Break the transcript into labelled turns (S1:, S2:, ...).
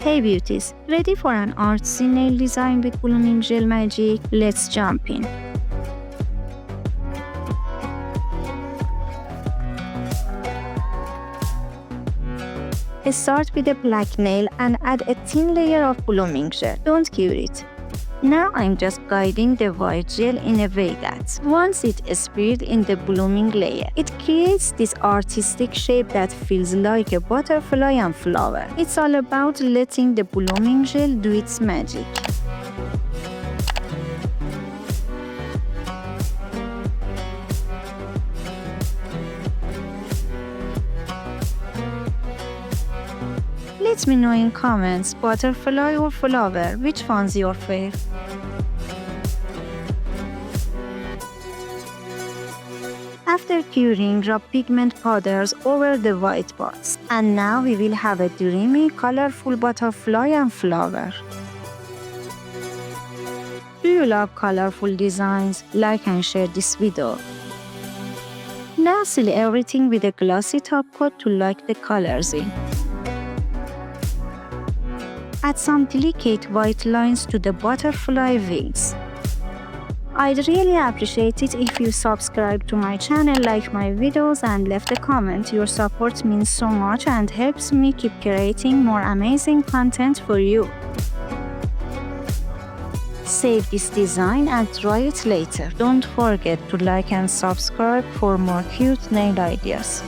S1: Hey beauties, ready for an artsy nail design with blooming gel magic? Let's jump in. Start with a black nail and add a thin layer of blooming gel. Don't cure it. Now I'm just guiding the white gel in a way that, once it is spread in the blooming layer, it creates this artistic shape that feels like a butterfly and flower. It's all about letting the blooming gel do its magic. Let me know in comments, butterfly or flower, which one's your fave? After curing, rub pigment powders over the white parts. And now we will have a dreamy, colorful butterfly and flower. Do you love colorful designs? Like and share this video. Now seal everything with a glossy top coat to lock the colors in. Add some delicate white lines to the butterfly wings. I'd really appreciate it if you subscribe to my channel, like my videos and left a comment. Your support means so much and helps me keep creating more amazing content for you. Save this design and try it later. Don't forget to like and subscribe for more cute nail ideas.